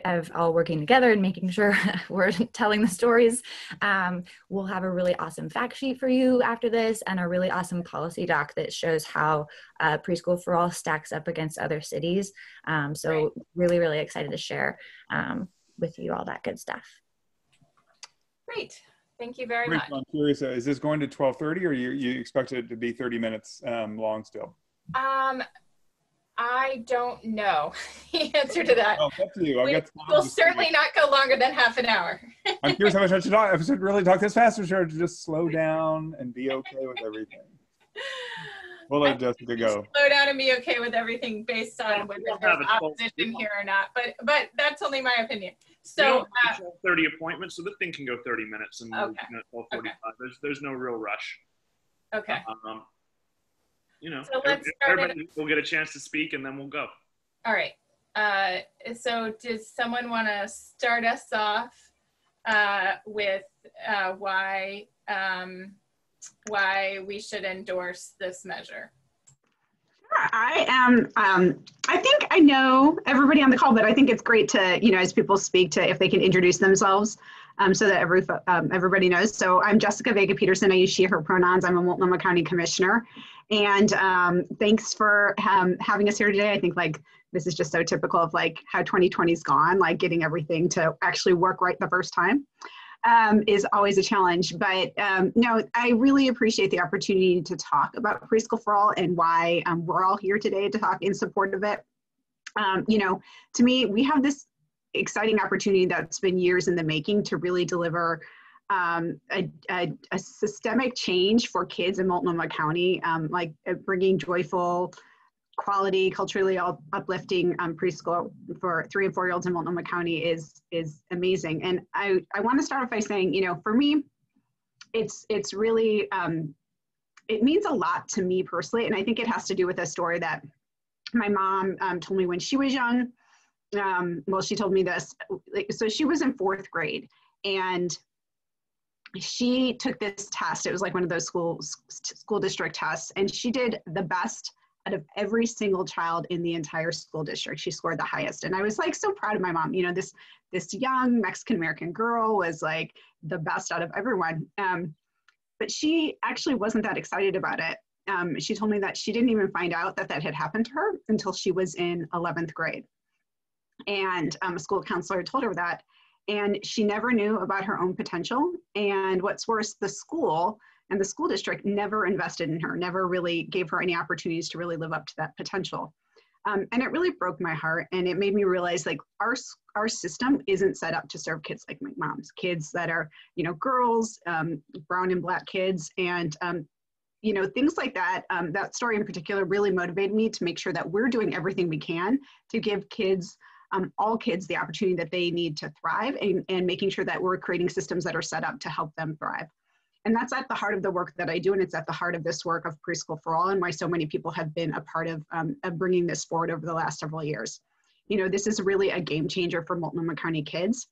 of all working together and making sure we're telling the stories. We'll have a really awesome fact sheet for you after this, and a really awesome policy doc that shows how Preschool for All stacks up against other cities. So really, really excited to share with you all that good stuff. Great. Thank you very much. I'm curious, is this going to 12:30, or you expect it to be 30 minutes long still? I don't know the answer to that. Oh, up to you. We'll certainly not go longer than half an hour. I'm curious how much I should talk. If I should really talk this fast, or should I just slow down and be okay with everything? We'll let Jessica go. Slow down and be okay with everything based on whether there's opposition here or not. But that's only my opinion. So 30 appointments, so this thing can go 30 minutes and okay. 12:45. Okay. There's no real rush. Okay. You know, so everybody will get a chance to speak, and then we'll go. All right. So does someone want to start us off with why we should endorse this measure? Sure. I am. I think I know everybody on the call, but I think it's great to, you know, as people speak, to if they can introduce themselves. So that everybody knows. So I'm Jessica Vega Pederson. I use she, her pronouns. I'm a Multnomah County Commissioner. And thanks for having us here today. I think like this is just so typical of like how 2020's gone, like getting everything to actually work right the first time is always a challenge. But no, I really appreciate the opportunity to talk about Preschool for All and why we're all here today to talk in support of it. You know, to me, we have this exciting opportunity that's been years in the making to really deliver a systemic change for kids in Multnomah County, like bringing joyful, quality, culturally uplifting preschool for 3- and 4-year-olds in Multnomah County is amazing. And I want to start off by saying, you know, for me, it's really, it means a lot to me personally. And I think it has to do with a story that my mom told me when she was young. Well, she told me this, so she was in 4th grade and she took this test. It was like one of those school district tests, and she did the best out of every single child in the entire school district. She scored the highest. And I was like so proud of my mom. You know, this young Mexican-American girl was like the best out of everyone. But she actually wasn't that excited about it. She told me that she didn't even find out that had happened to her until she was in 11th grade. And a school counselor told her that, and she never knew about her own potential. And what's worse, the school and the school district never invested in her, never really gave her any opportunities to really live up to that potential. And it really broke my heart, and it made me realize like our system isn't set up to serve kids like my mom's, kids that are, you know, girls, brown and black kids, and you know, things like that. That story in particular really motivated me to make sure that we're doing everything we can to give kids, all kids, the opportunity that they need to thrive, and making sure that we're creating systems that are set up to help them thrive. And that's at the heart of the work that I do, and it's at the heart of this work of Preschool for All, and why so many people have been a part of bringing this forward over the last several years. You know, this is really a game changer for Multnomah County kids.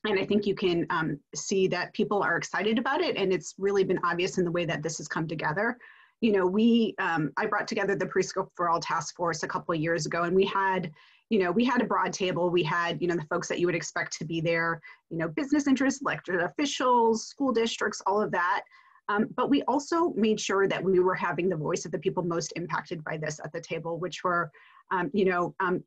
And I think you can see that people are excited about it, and it's really been obvious in the way that this has come together. You know, I brought together the Preschool for All task force a couple of years ago, and we had a broad table. We had, you know, the folks that you would expect to be there, you know, business interests, elected officials, school districts, all of that. But we also made sure that we were having the voice of the people most impacted by this at the table, which were,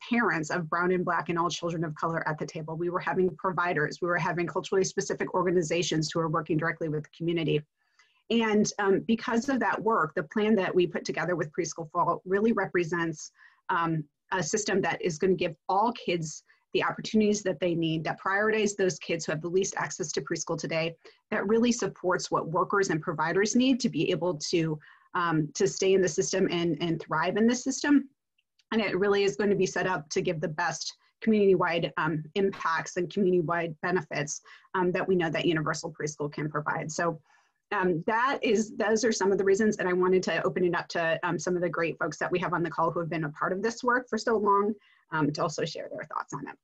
parents of brown and black and all children of color at the table. We were having providers. We were having culturally specific organizations who are working directly with the community. And because of that work, the plan that we put together with Preschool for All really represents a system that is going to give all kids the opportunities that they need, that prioritize those kids who have the least access to preschool today, that really supports what workers and providers need to be able to stay in the system and thrive in the system. And it really is going to be set up to give the best community-wide impacts and community-wide benefits that we know that universal preschool can provide. So those are some of the reasons, and I wanted to open it up to some of the great folks that we have on the call who have been a part of this work for so long to also share their thoughts on it.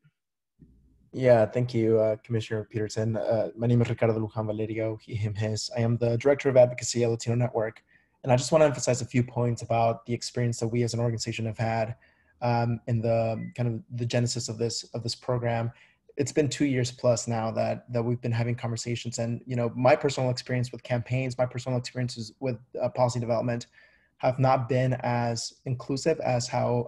Yeah, thank you, Commissioner Pederson. My name is Ricardo Lujan, Valerio, he, him, his. I am the Director of Advocacy at Latino Network, and I just want to emphasize a few points about the experience that we as an organization have had in the kind of the genesis of this program. It's been 2 years plus now that we've been having conversations, and my personal experience with campaigns, my personal experiences with policy development have not been as inclusive as how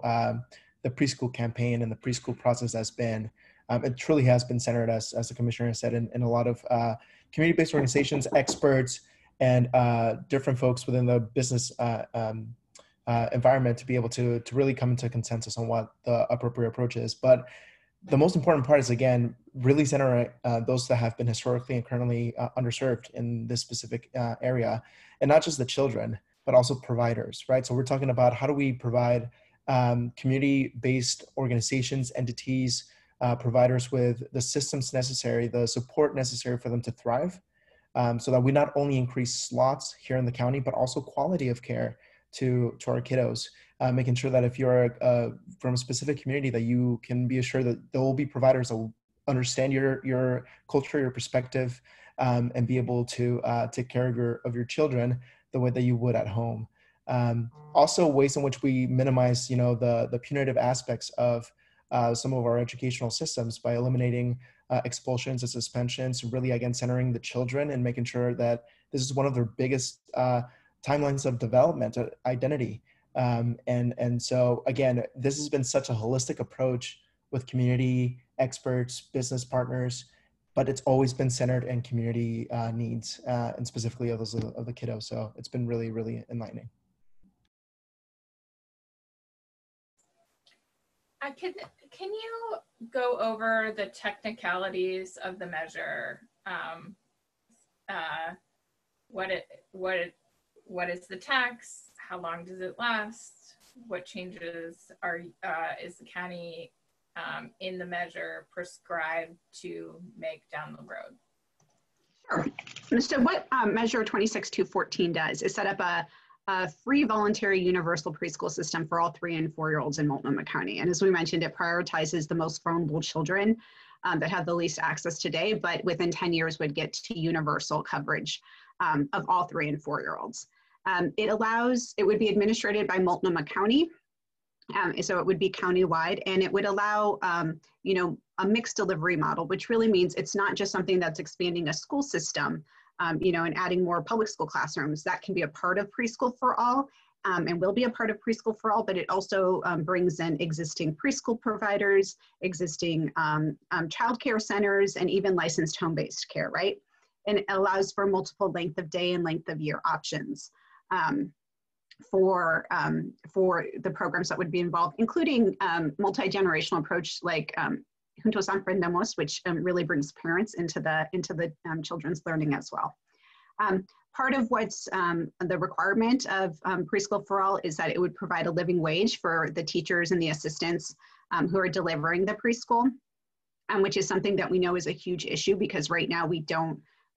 the preschool campaign and the preschool process has been. It truly has been centered, as the commissioner has said, in a lot of community-based organizations, experts, and different folks within the business environment to be able to really come into consensus on what the appropriate approach is. But the most important part is, again, really center those that have been historically and currently underserved in this specific area, and not just the children, but also providers, right? So we're talking about how do we provide community-based organizations, entities, providers with the systems necessary, the support necessary for them to thrive, so that we not only increase slots here in the county, but also quality of care to our kiddos, making sure that if you're from a specific community, that you can be assured that there will be providers that will understand your culture, your perspective, and be able to take care of your children the way that you would at home. Also, ways in which we minimize, the punitive aspects of some of our educational systems by eliminating expulsions and suspensions, really, again, centering the children and making sure that this is one of their biggest timelines of development, identity. And so, again, this has been such a holistic approach with community experts, business partners, but it's always been centered in community needs, and specifically of those of the kiddos. So it's been really, really enlightening. Can you go over the technicalities of the measure? What is the tax? How long does it last? What changes is the county in the measure prescribed to make down the road? Sure. So what Measure 26214 does is set up a free voluntary universal preschool system for all 3 and 4-year-olds in Multnomah County. And as we mentioned, it prioritizes the most vulnerable children that have the least access today, but within 10 years would get to universal coverage of all 3 and 4-year-olds. It would be administered by Multnomah County. So it would be countywide, and it would allow, a mixed delivery model, which really means it's not just something that's expanding a school system, and adding more public school classrooms. That can be a part of Preschool for All, and will be a part of Preschool for All, but it also brings in existing preschool providers, existing childcare centers, and even licensed home-based care, right? And it allows for multiple length of day and length of year options for the programs that would be involved, including multi-generational approach like Juntos Aprendemos, which really brings parents into the children's learning as well. Part of what's the requirement of Preschool for All is that it would provide a living wage for the teachers and the assistants who are delivering the preschool, which is something that we know is a huge issue, because right now we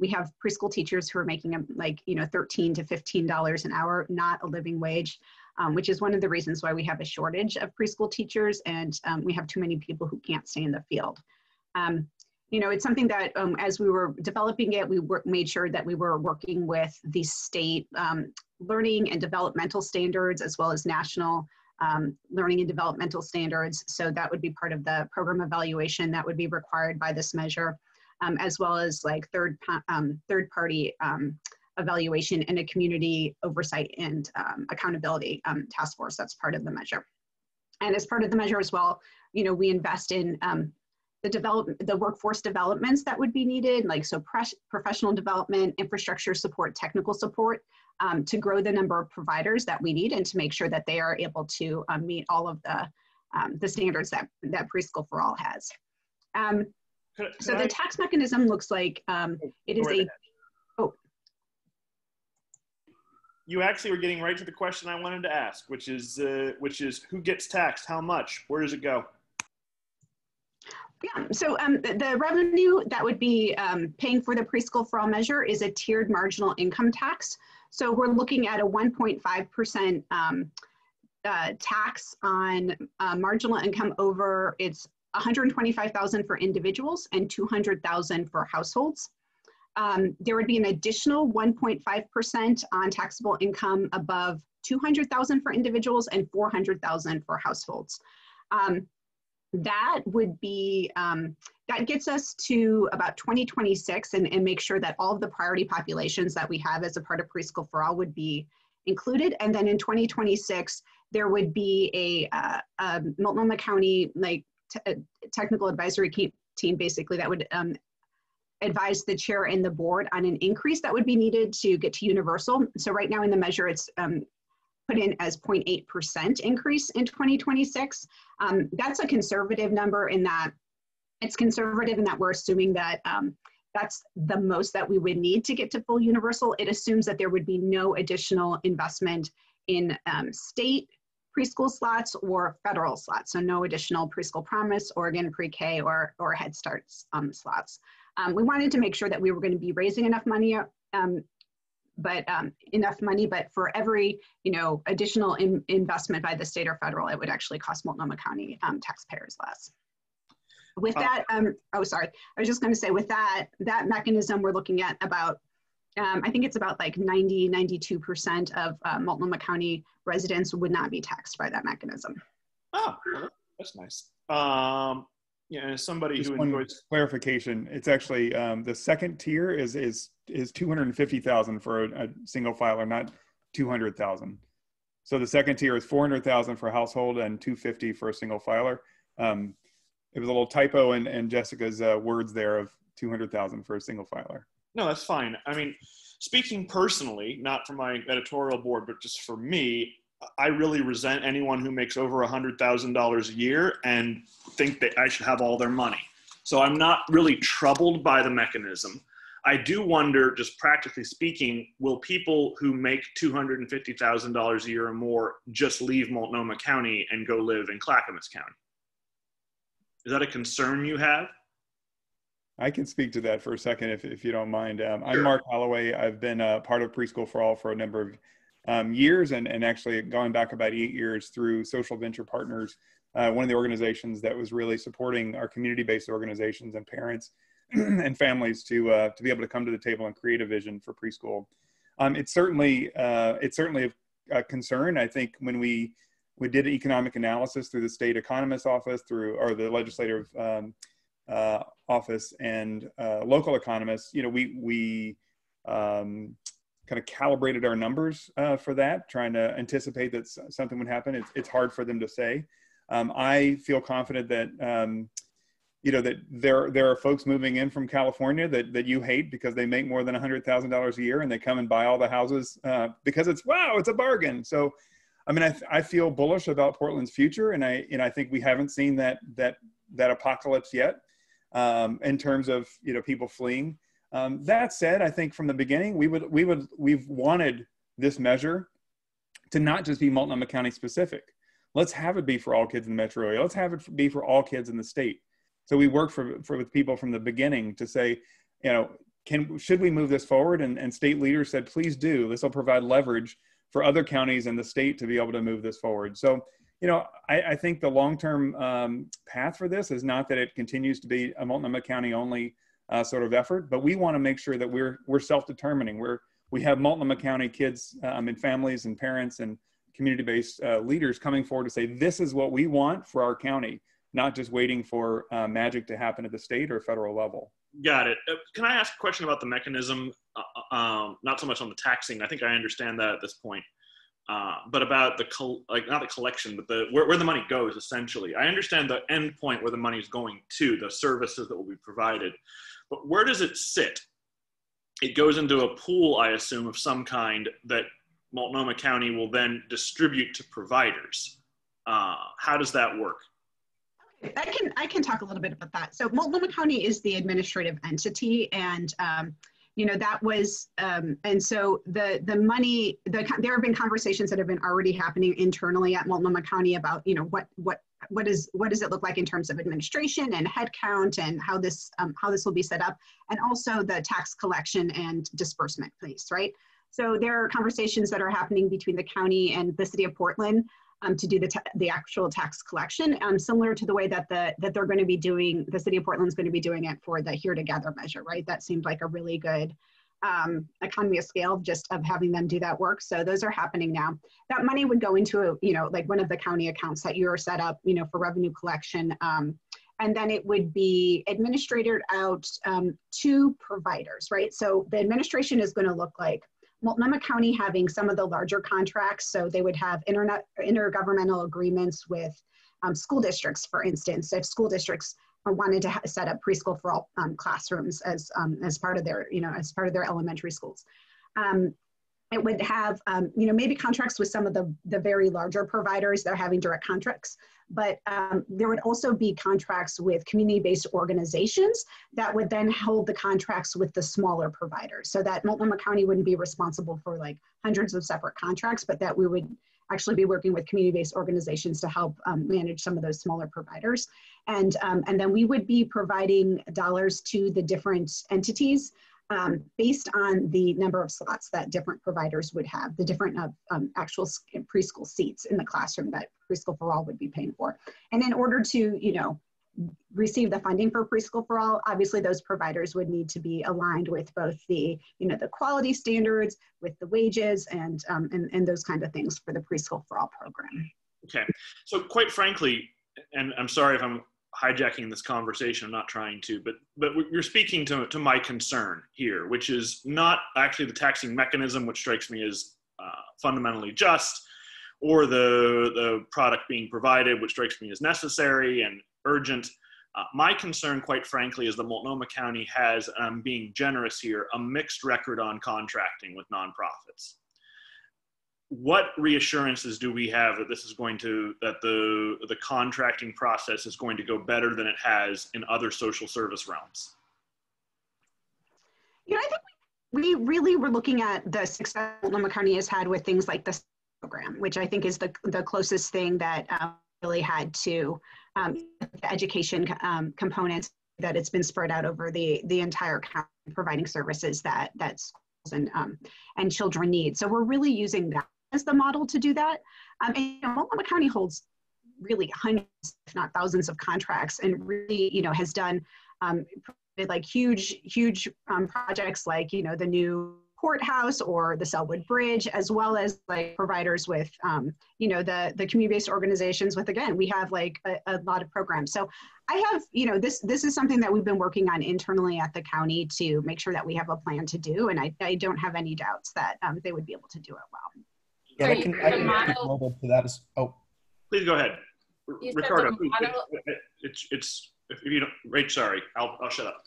have preschool teachers who are making $13 to $15 an hour, not a living wage, which is one of the reasons why we have a shortage of preschool teachers, and we have too many people who can't stay in the field. It's something that as we were developing it, we made sure that we were working with the state learning and developmental standards, as well as national learning and developmental standards. So that would be part of the program evaluation that would be required by this measure, as well as like third-party evaluation and a community oversight and accountability task force that's part of the measure. And as part of the measure as well, we invest in the workforce developments that would be needed, like professional development, infrastructure support, technical support, to grow the number of providers that we need and to make sure that they are able to meet all of the standards that Preschool for All has. So the tax mechanism looks like it is You actually were getting right to the question I wanted to ask, which is who gets taxed, how much, where does it go? Yeah, so the revenue that would be paying for the Preschool for All measure is a tiered marginal income tax. So we're looking at a 1.5% tax on marginal income over its $125,000 for individuals and $200,000 for households. There would be an additional 1.5% on taxable income above $200,000 for individuals and $400,000 for households. That would be, that gets us to about 2026 and make sure that all of the priority populations that we have as a part of Preschool for All would be included. And then in 2026, there would be a Multnomah County technical advisory team basically that would advise the chair and the board on an increase that would be needed to get to universal. So right now in the measure, it's put in as 0.8% increase in 2026. That's a conservative number in that it's conservative in that we're assuming that that's the most that we would need to get to full universal. It assumes that there would be no additional investment in state preschool slots or federal slots. So no additional Preschool Promise, Oregon Pre-K or Head Start slots. We wanted to make sure that we were going to be raising enough money but for every additional investment by the state or federal, it would actually cost Multnomah County taxpayers less. With that, oh sorry, I was just going to say with that mechanism, we're looking at about I think it's about like 92% of Multnomah County residents would not be taxed by that mechanism. Oh, well, that's nice. Yeah, as somebody Just who one enjoys clarification, it's actually the second tier is 250,000 for a single filer, not 200,000. So the second tier is 400,000 for a household and 250 for a single filer. It was a little typo in Jessica's words there of 200,000 for a single filer. No, that's fine. I mean, speaking personally, not for my editorial board, but just for me, I really resent anyone who makes over $100,000 a year and think that I should have all their money. So I'm not really troubled by the mechanism. I do wonder, just practically speaking, will people who make $250,000 a year or more just leave Multnomah County and go live in Clackamas County? Is that a concern you have? I can speak to that for a second if you don't mind. Sure. I'm Mark Holloway. I've been part of Preschool for All for a number of years and actually going back about 8 years through Social Venture Partners, one of the organizations that was really supporting our community-based organizations and parents and families to be able to come to the table and create a vision for preschool. It's certainly a concern. I think when we did an economic analysis through the state economist office, or the legislative office and local economists, we kind of calibrated our numbers for that, trying to anticipate that something would happen. It's hard for them to say. I feel confident that that there are folks moving in from California that you hate because they make more than $100,000 a year and they come and buy all the houses because it's a bargain. So, I mean, I feel bullish about Portland's future, and I think we haven't seen that apocalypse yet in terms of people fleeing. That said, I think from the beginning we've wanted this measure to not just be Multnomah County specific. Let's have it be for all kids in the metro area. Let's have it be for all kids in the state. So we worked with people from the beginning to say, should we move this forward? And state leaders said, please do. This will provide leverage for other counties in the state to be able to move this forward. So, I think the long-term path for this is not that it continues to be a Multnomah County only sort of effort, but we want to make sure that we're self-determining. We have Multnomah County kids and families and parents and community-based leaders coming forward to say, this is what we want for our county, not just waiting for magic to happen at the state or federal level. Got it. Can I ask a question about the mechanism? Not so much on the taxing. I think I understand that at this point. But about not the collection, but where the money goes, essentially. I understand the end point where the money is going to, the services that will be provided. But where does it sit? It goes into a pool, I assume, of some kind that Multnomah County will then distribute to providers. How does that work? I can talk a little bit about that. So Multnomah County is the administrative entity, and that was and so the money. There have been conversations that have been already happening internally at Multnomah County about what does it look like in terms of administration and headcount and how this will be set up, and also the tax collection and disbursement piece, right? So there are conversations that are happening between the county and the city of Portland to do the actual tax collection, similar to the way that they're going to be doing, the city of Portland's going to be doing it for the Here Together measure, right? That seemed like a really good economy of scale just of having them do that work. So those are happening now. That money would go into, like one of the county accounts that you're set up, for revenue collection. And then it would be administered out to providers, right? So the administration is going to look like Multnomah County having some of the larger contracts. So they would have intergovernmental agreements with school districts, for instance. If school districts wanted to set up preschool for all classrooms as part of their, as part of their elementary schools. It would have, maybe contracts with some of the very larger providers that are having direct contracts, but there would also be contracts with community-based organizations that would then hold the contracts with the smaller providers, so that Multnomah County wouldn't be responsible for like hundreds of separate contracts, but that we would actually be working with community-based organizations to help manage some of those smaller providers. And then we would be providing dollars to the different entities based on the number of slots that different providers would have, the different actual preschool seats in the classroom that Preschool for All would be paying for. And in order to, receive the funding for Preschool for All, obviously those providers would need to be aligned with both the, the quality standards, with the wages, and those kind of things for the Preschool for All program. Okay, so quite frankly, and I'm sorry if I'm hijacking this conversation, I'm not trying to, but you're speaking to my concern here, which is not actually the taxing mechanism, which strikes me as fundamentally just, or the product being provided, which strikes me as necessary and urgent. My concern, quite frankly, is that Multnomah County has, and I'm being generous here, a mixed record on contracting with nonprofits. What reassurances do we have that this is going to, that the contracting process is going to go better than it has in other social service realms? I think we really were looking at the success Multnomah County has had with things like the program, which I think is the closest thing that really had to the education components, that it's been spread out over the entire county, providing services that schools and children need. So we're really using that as the model to do that. And Multnomah County holds really hundreds, if not thousands, of contracts, and really, has done like huge projects like, the new courthouse or the Selwood Bridge, as well as like providers with, the community-based organizations with, again, we have like a lot of programs. So I have, this is something that we've been working on internally at the county to make sure that we have a plan to do. And I don't have any doubts that they would be able to do it well. Yeah, I can speak a little bit to that as, Please go ahead. You Ricardo, it's if you don't, Rach, sorry, I'll shut up.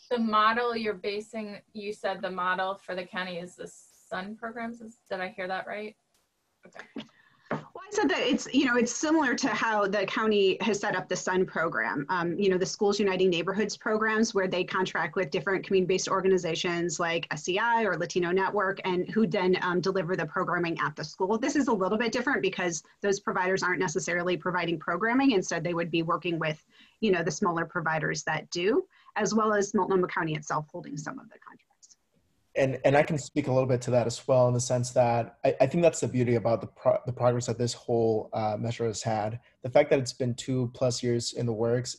The model you're basing, you said the model for the county is the SUN programs. Did I hear that right? Okay. Well, I said that it's similar to how the county has set up the SUN program. The Schools Uniting Neighborhoods programs, where they contract with different community-based organizations like SEI or Latino Network, and who then deliver the programming at the school. This is a little bit different because those providers aren't necessarily providing programming. Instead, they would be working with, the smaller providers that do, as well as Multnomah County itself holding some of the contracts. And I can speak a little bit to that as well, in the sense that I think that's the beauty about the progress that this whole measure has had. The fact that it's been 2+ years in the works,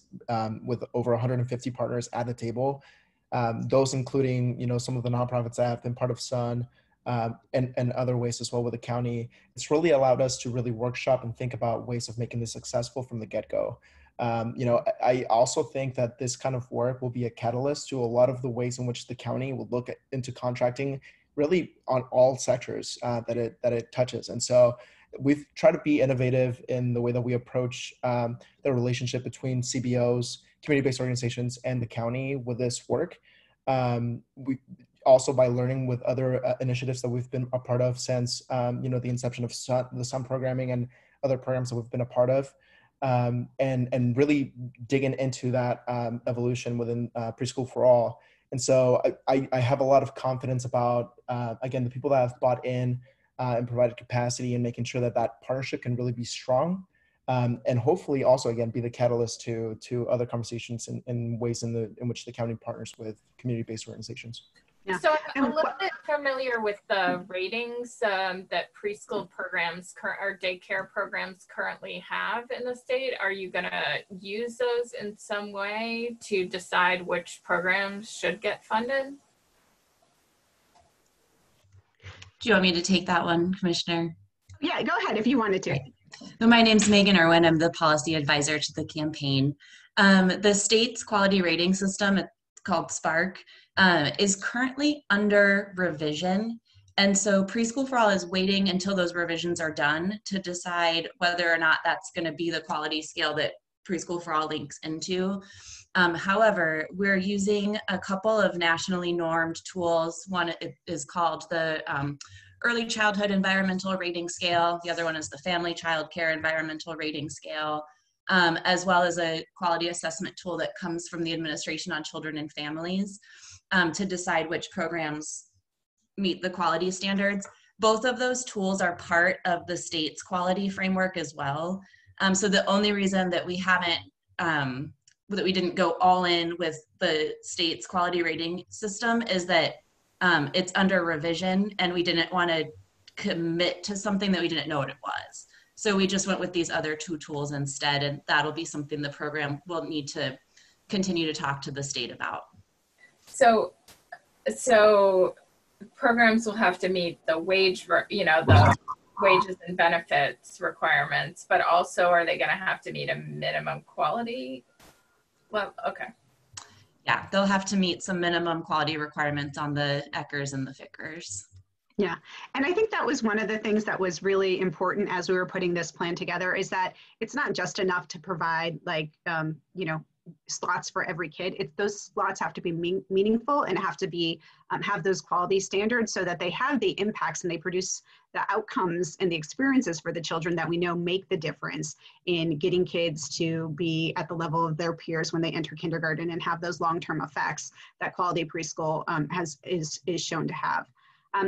with over 150 partners at the table, those including some of the nonprofits that have been part of SUN, and other ways as well with the county. It's really allowed us to really workshop and think about ways of making this successful from the get-go. I also think that this kind of work will be a catalyst to a lot of the ways in which the county will look into contracting, really on all sectors that it touches. And so we've tried to be innovative in the way that we approach the relationship between CBOs, community-based organizations, and the county with this work. We also, by learning with other initiatives that we've been a part of since the inception of the SUN programming and other programs that we've been a part of. And really digging into that evolution within Preschool for All. And so I have a lot of confidence about, again, the people that have bought in and provided capacity, and making sure that that partnership can really be strong, and hopefully also, again, be the catalyst to other conversations in ways in which the county partners with community-based organizations. Yeah. So I'm a little bit familiar with the ratings that preschool programs or daycare programs currently have in the state. Are you going to use those in some way to decide which programs should get funded? Do you want me to take that one, Commissioner? Yeah, go ahead if you wanted to. Right. So my name's Megan Irwin. I'm the policy advisor to the campaign. The state's quality rating system, it's called SPARK, is currently under revision. And so Preschool for All is waiting until those revisions are done to decide whether or not that's going to be the quality scale that Preschool for All links into. However, we're using a couple of nationally normed tools. One is called the Early Childhood Environmental Rating Scale. The other one is the Family Child Care Environmental Rating Scale, as well as a quality assessment tool that comes from the Administration on Children and Families to decide which programs meet the quality standards. Both of those tools are part of the state's quality framework as well. So the only reason that we haven't, that we didn't go all in with the state's quality rating system is that it's under revision and we didn't want to commit to something that we didn't know what it was. So we just went with these other two tools instead, and that'll be something the program will need to continue to talk to the state about. So programs will have to meet the wage, the wages and benefits requirements, but also are they going to have to meet a minimum quality? Well, okay. Yeah, they'll have to meet some minimum quality requirements on the ECHRs and the FICRs. Yeah, and I think that was one of the things that was really important as we were putting this plan together, is that it's not just enough to provide slots for every kid. Those slots have to be meaningful and have to be have those quality standards so that they have the impacts and they produce the outcomes and the experiences for the children that we know make the difference in getting kids to be at the level of their peers when they enter kindergarten and have those long-term effects that quality preschool is shown to have.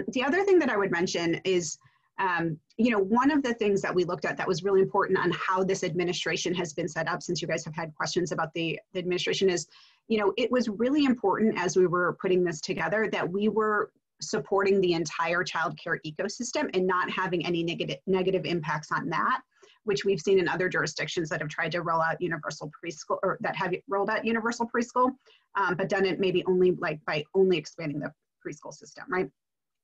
The other thing that I would mention is one of the things that we looked at that was really important on how this administration has been set up, since you guys have had questions about the administration, is, it was really important as we were putting this together that we were supporting the entire childcare ecosystem and not having any negative impacts on that, which we've seen in other jurisdictions that have tried to roll out universal preschool, or that have rolled out universal preschool, but done it maybe only by only expanding the preschool system, right?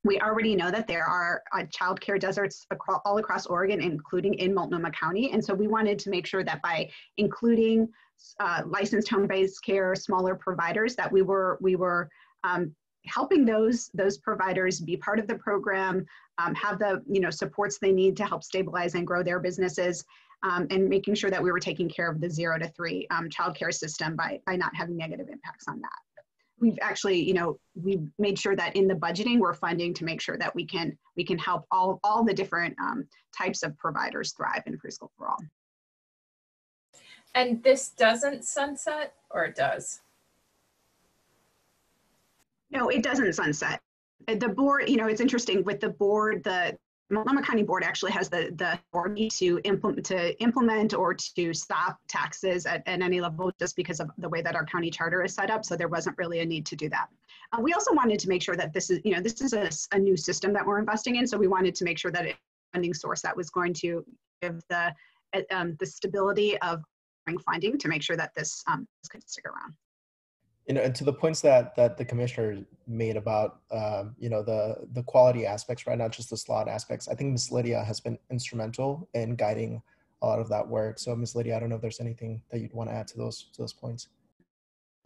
We already know that there are childcare deserts all across Oregon, including in Multnomah County. And so we wanted to make sure that by including licensed home-based care, smaller providers, that we were helping those providers be part of the program, have the supports they need to help stabilize and grow their businesses, and making sure that we were taking care of the 0 to 3 childcare system by not having negative impacts on that. We've actually, we've made sure that in the budgeting, we're funding to make sure that we can help all the different types of providers thrive in Preschool for All. And this doesn't sunset, or it does? No, it doesn't sunset. The board, it's interesting with the board, the Multnomah County Board actually has the authority to implement or to stop taxes at any level, just because of the way that our county charter is set up. So there wasn't really a need to do that. We also wanted to make sure that this is a new system that we're investing in. So we wanted to make sure that it's a funding source that was going to give the stability of funding to make sure that this could stick around. And to the points that the commissioner made about the quality aspects, right, not just the slot aspects, I think Ms. Lydia has been instrumental in guiding a lot of that work. So Ms. Lydia, I don't know if there's anything that you'd want to add to those points.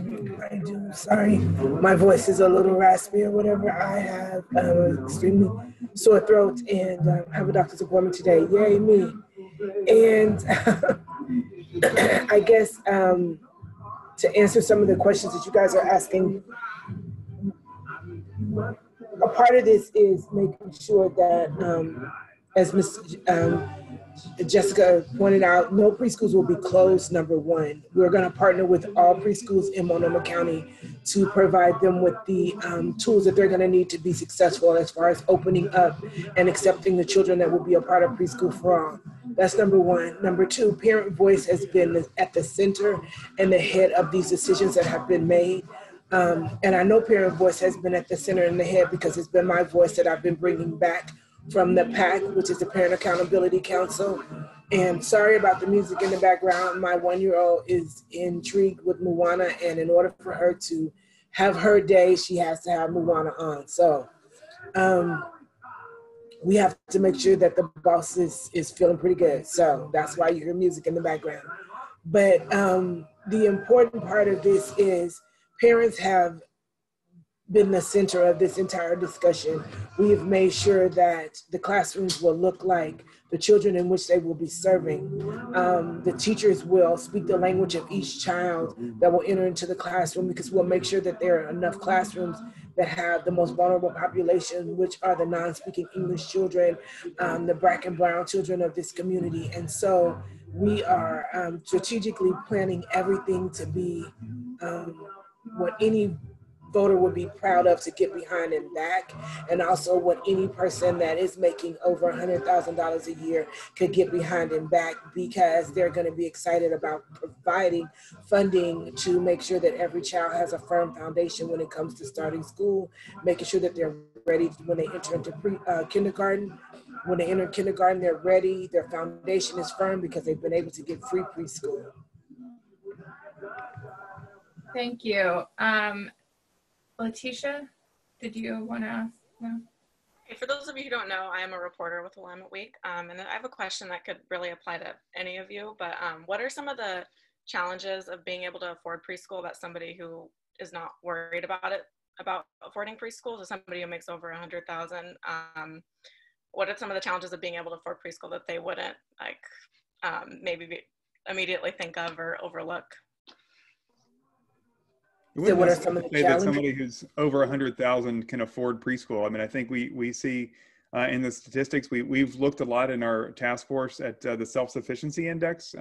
I do. Sorry, my voice is a little raspy or whatever. I have extremely sore throat and have a doctor's appointment today. Yay me! And I guess. To answer some of the questions that you guys are asking, a part of this is making sure that, as Ms. Jessica pointed out, no preschools will be closed, number one. We're going to partner with all preschools in Multnomah County to provide them with the tools that they're going to need to be successful as far as opening up and accepting the children that will be a part of Preschool for All. That's number one. Number two, parent voice has been at the center and the head of these decisions that have been made. And I know parent voice has been at the center and the head because it's been my voice that I've been bringing back from the PAC, which is the Parent Accountability Council. And sorry about the music in the background. My 1-year-old is intrigued with Moana, and in order for her to have her day, she has to have Moana on. So we have to make sure that the boss is feeling pretty good. So that's why you hear music in the background. But the important part of this is parents have been the center of this entire discussion. We have made sure that the classrooms will look like the children in which they will be serving. The teachers will speak the language of each child that will enter into the classroom, because we'll make sure that there are enough classrooms that have the most vulnerable population, which are the non-speaking English children, the Black and brown children of this community. And so we are strategically planning everything to be what any voter would be proud of to get behind and back, and also what any person that is making over $100,000 a year could get behind and back, because they're going to be excited about providing funding to make sure that every child has a firm foundation when it comes to starting school, making sure that they're ready when they enter into kindergarten. When they enter kindergarten, they're ready, their foundation is firm because they've been able to get free preschool. Thank you. Letitia, did you want to ask? No? Okay, for those of you who don't know, I am a reporter with Willamette Week, and I have a question that could really apply to any of you, but what are some of the challenges of being able to afford preschool that somebody who is not worried about affording preschool, so somebody who makes over 100,000, what are some of the challenges of being able to afford preschool that they wouldn't maybe immediately think of or overlook? So what are some of the say challenges? That somebody who's over 100,000 can afford preschool. I mean, I think we see in the statistics, we've looked a lot in our task force at the self-sufficiency index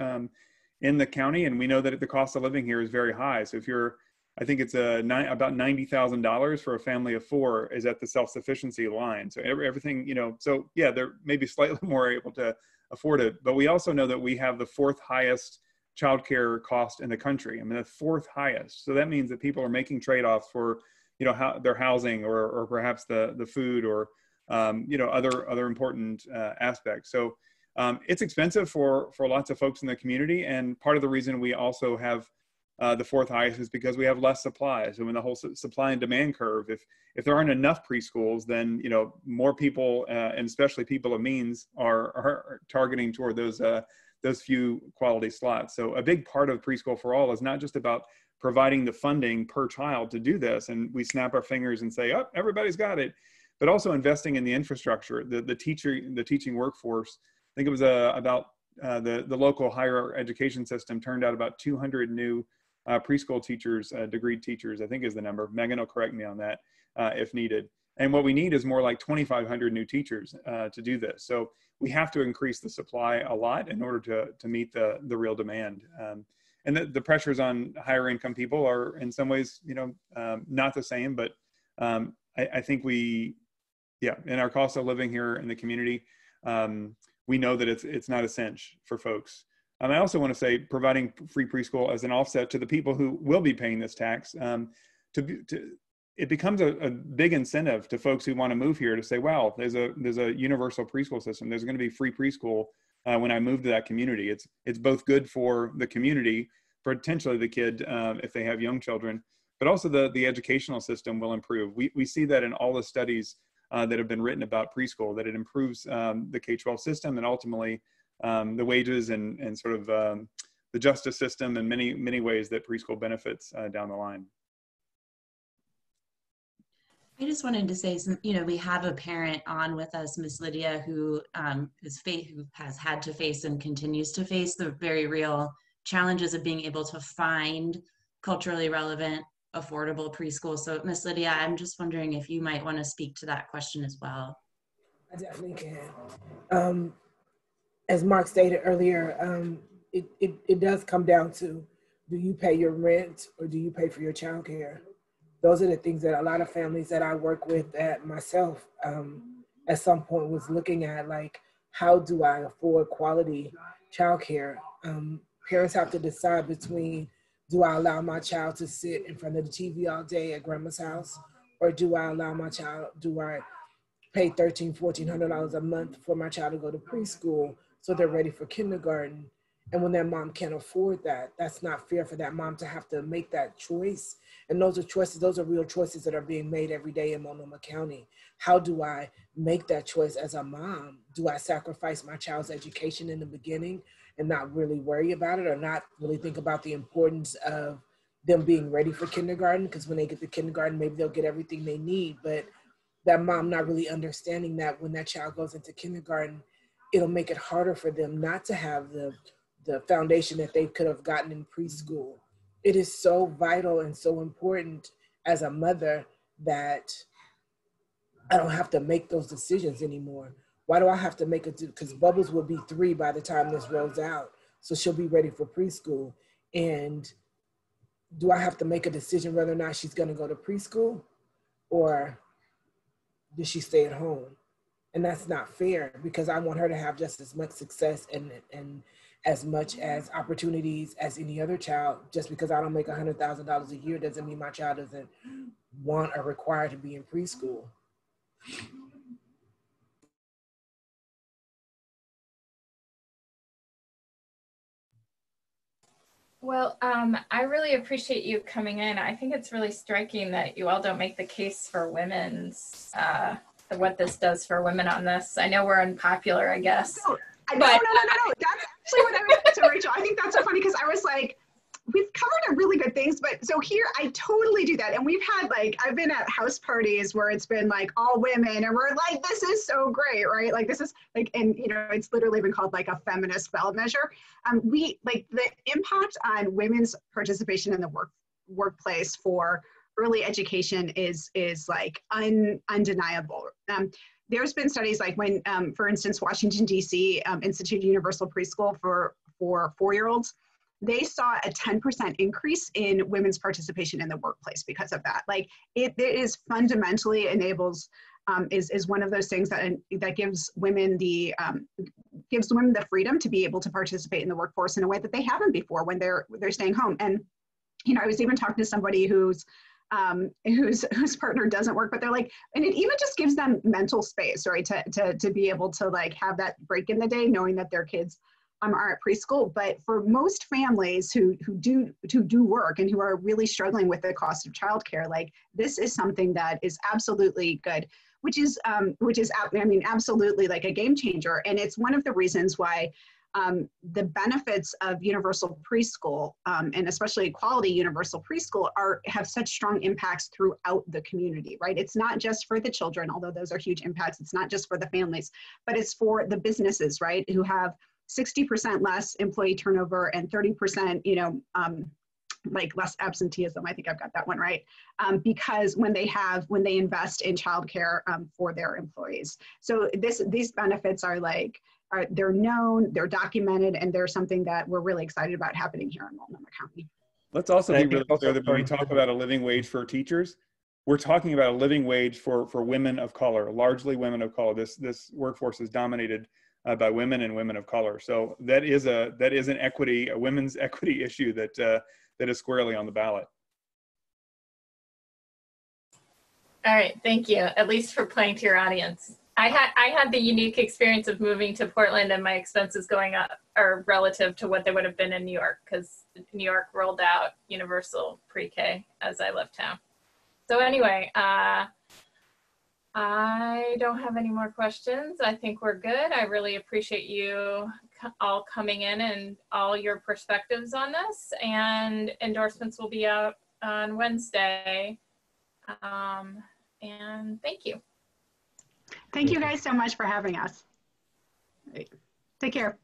in the county, and we know that the cost of living here is very high. So if you're, I think it's about $90,000 for a family of 4 is at the self-sufficiency line. So everything, you know, so yeah, they're maybe slightly more able to afford it, but we also know that we have the 4th highest childcare cost in the country. I mean, the 4th highest. So that means that people are making trade-offs for, you know, their housing or perhaps the food or, you know, other important aspects. So it's expensive for lots of folks in the community. And part of the reason we also have the 4th highest is because we have less supply. So in the whole supply and demand curve, if there aren't enough preschools, then, you know, more people and especially people of means are targeting toward those few quality slots. So a big part of Preschool for All is not just about providing the funding per child to do this, and we snap our fingers and say, oh, everybody's got it, but also investing in the infrastructure, the teaching workforce. I think it was about the local higher education system turned out about 200 new preschool teachers, degreed teachers, I think is the number. Megan will correct me on that if needed. And what we need is more like 2,500 new teachers to do this. So we have to increase the supply a lot in order to meet the real demand. And the pressures on higher income people are in some ways, you know, not the same, but I think in our cost of living here in the community, we know that it's not a cinch for folks. I also want to say providing free preschool as an offset to the people who will be paying this tax, it becomes a big incentive to folks who want to move here to say, wow, there's a universal preschool system. There's going to be free preschool when I move to that community. It's both good for the community, potentially the kid if they have young children, but also the educational system will improve. We see that in all the studies that have been written about preschool, that it improves the K-12 system and ultimately the wages and sort of the justice system and many ways that preschool benefits down the line. I just wanted to say, you know, we have a parent on with us, Miss Lydia, who has had to face and continues to face the very real challenges of being able to find culturally relevant, affordable preschool. So, Miss Lydia, I'm just wondering if you might want to speak to that question as well. I definitely can. As Mark stated earlier, it does come down to, do you pay your rent or do you pay for your child care? Those are the things that a lot of families that I work with, at myself, at some point was looking at, like, how do I afford quality childcare? Parents have to decide between, do I allow my child to sit in front of the TV all day at grandma's house, or do I pay $1,300, $1,400 a month for my child to go to preschool so they're ready for kindergarten? And when that mom can't afford that, that's not fair for that mom to have to make that choice. And those are choices, those are real choices that are being made every day in Multnomah County. How do I make that choice as a mom? Do I sacrifice my child's education in the beginning and not really worry about it, or not really think about the importance of them being ready for kindergarten? Because when they get to kindergarten, maybe they'll get everything they need, but that mom not really understanding that when that child goes into kindergarten, it'll make it harder for them not to have the foundation that they could have gotten in preschool. It is so vital and so important as a mother that I don't have to make those decisions anymore. Why do I have to make it? Because Bubbles will be 3 by the time this rolls out. So she'll be ready for preschool. And do I have to make a decision whether or not she's going to go to preschool, or does she stay at home? And that's not fair, because I want her to have just as much success and as much as opportunities as any other child. Just because I don't make $100,000 a year doesn't mean my child doesn't want or require to be in preschool. Well, I really appreciate you coming in. I think it's really striking that you all don't make the case for women's, what this does for women on this. I know we're unpopular, I guess. No. That's actually what I was, so Rachel, I think that's so funny, because I was like, we've covered really good things, but so here I totally do that. And we've had I've been at house parties where it's been all women, and we're like, this is so great, right? This is and it's literally been called a feminist ballot measure. The impact on women's participation in the workplace for early education is undeniable. There's been studies when, for instance, Washington, D.C. instituted universal preschool for 4-year-olds. They saw a 10% increase in women's participation in the workplace because of that. It is fundamentally enables, is one of those things that gives women the freedom to be able to participate in the workforce in a way that they haven't before when they're staying home. And I was even talking to somebody whose partner doesn't work, but they're and it even just gives them mental space, right, to be able to have that break in the day, knowing that their kids are at preschool. But for most families who do work and who are really struggling with the cost of childcare, this is something that is absolutely good, which is absolutely a game changer. And it's one of the reasons why the benefits of universal preschool, and especially quality universal preschool, have such strong impacts throughout the community, right? It's not just for the children, although those are huge impacts. It's not just for the families, but it's for the businesses, right, who have 60% less employee turnover and 30%, less absenteeism. I think I've got that one right. Because when they invest in childcare for their employees. So these benefits are they're known, they're documented, and they're something that we're really excited about happening here in Multnomah County. Let's also be really clear that when we talk about a living wage for teachers, we're talking about a living wage for women of color, largely women of color. This workforce is dominated by women and women of color. So that is a women's equity issue that is squarely on the ballot. All right, thank you, at least for playing to your audience. I had the unique experience of moving to Portland and my expenses going up, or relative to what they would have been in New York, because New York rolled out universal pre-K as I left town. So anyway, I don't have any more questions. I think we're good. I really appreciate you all coming in and all your perspectives on this. And endorsements will be out on Wednesday. And thank you. Thank you guys so much for having us. Take care.